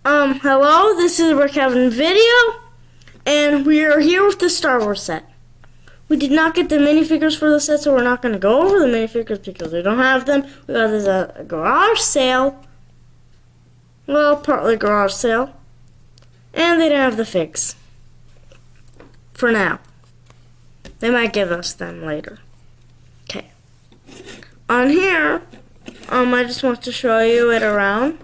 Hello, this is Rick having video, and we are here with the Star Wars set. We did not get the minifigures for the set, so we're not going to go over the minifigures because we don't have them. We got this at a garage sale. Well, partly garage sale. And they didn't have the figs. For now. They might give us them later. Okay. On here, I just want to show you it around.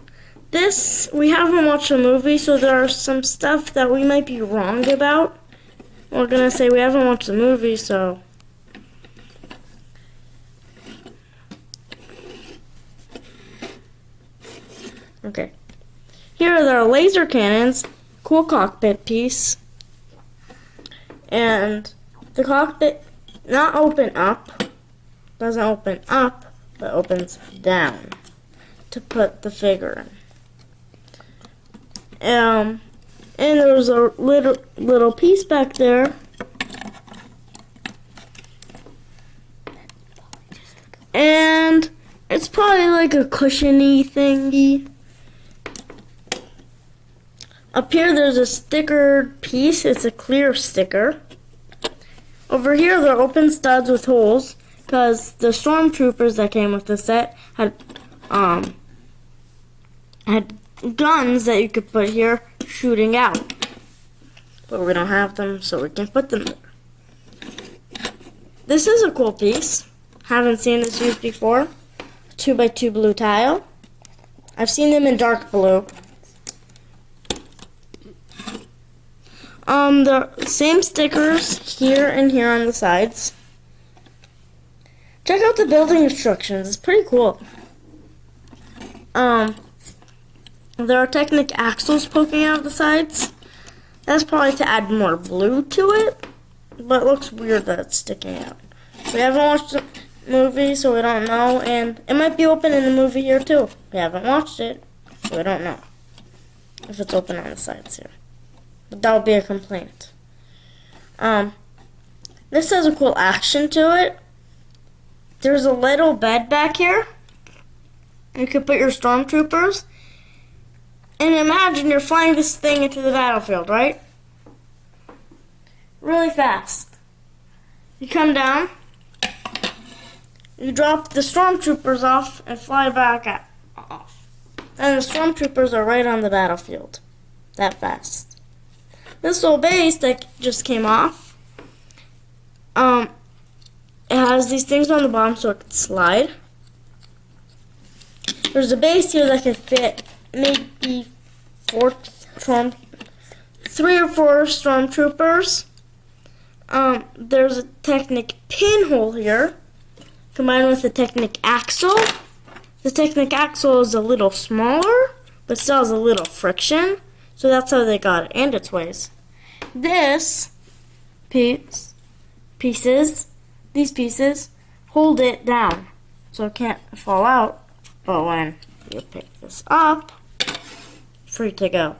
This, we haven't watched the movie, so there are some stuff that we might be wrong about. We're going to say we haven't watched the movie, so... Okay. Here are their laser cannons, cool cockpit piece. And the cockpit not open up, doesn't open up, but opens down to put the figure in. And there's a little piece back there. And it's probably like a cushiony thingy. Up here there's a stickered piece. It's a clear sticker. Over here there are open studs with holes because the stormtroopers that came with the set had guns that you could put here shooting out. But we don't have them, so we can put them there. This is a cool piece. Haven't seen this used before. 2x2 blue tile. I've seen them in dark blue. The same stickers here and here on the sides. Check out the building instructions. It's pretty cool. There are Technic axles poking out of the sides. That's probably to add more blue to it, but it looks weird that it's sticking out. We haven't watched the movie, so we don't know, and it might be open in the movie here too. We haven't watched it, so we don't know if it's open on the sides here. But that would be a complaint. This has a cool action to it. There's a little bed back here. You could put your stormtroopers. And imagine you're flying this thing into the battlefield, right? Really fast. You come down. You drop the stormtroopers off and fly back off. And the stormtroopers are right on the battlefield. That fast. This little base that just came off. It has these things on the bottom so it can slide. There's a base here that can fit maybe 3 or 4 stormtroopers. There's a Technic pinhole here, combined with the Technic axle. The Technic axle is a little smaller, but still has a little friction, so that's how they got it, and its weighs. These pieces hold it down, so it can't fall out. But when you pick this up, free to go.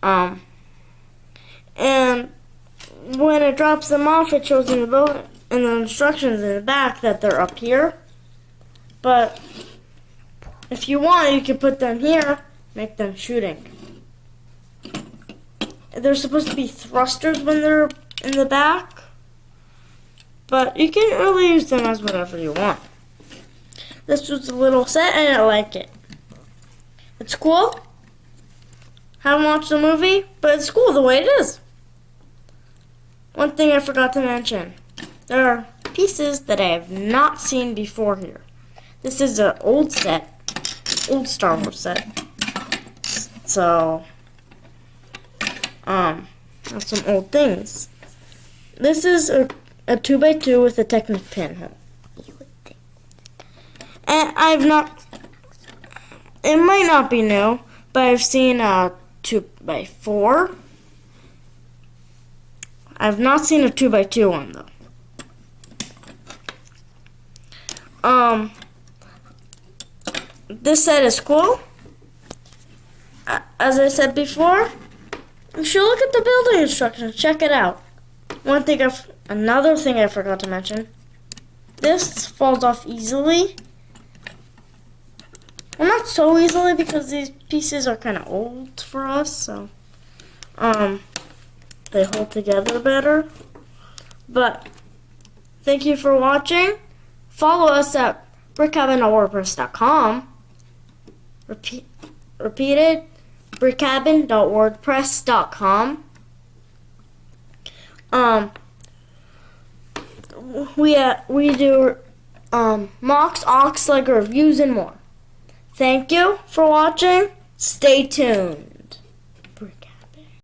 And when it drops them off, it shows in the instructions in the back that they're up here. But if you want, you can put them here, make them shooting. They're supposed to be thrusters when they're in the back, but you can really use them as whatever you want. This was a little set, and I like it. It's cool. Haven't watched the movie, but it's cool the way it is. One thing I forgot to mention. There are pieces that I have not seen before here. This is an old set. Old Star Wars set. So, that's some old things. This is a 2x2 with a Technic pinhole. And it might not be new, but I've seen a 2x4. I've not seen a 2x2 one though. This set is cool. As I said before, you should look at the building instructions. Check it out. Another thing I forgot to mention. This falls off easily. Well, not so easily because these pieces are kind of old for us, so they hold together better. But thank you for watching. Follow us at brickcabin.wordpress.com. Repeat it, brickcabin.wordpress.com. We do mocks, Ox Leg reviews, and more. Thank you for watching. Stay tuned.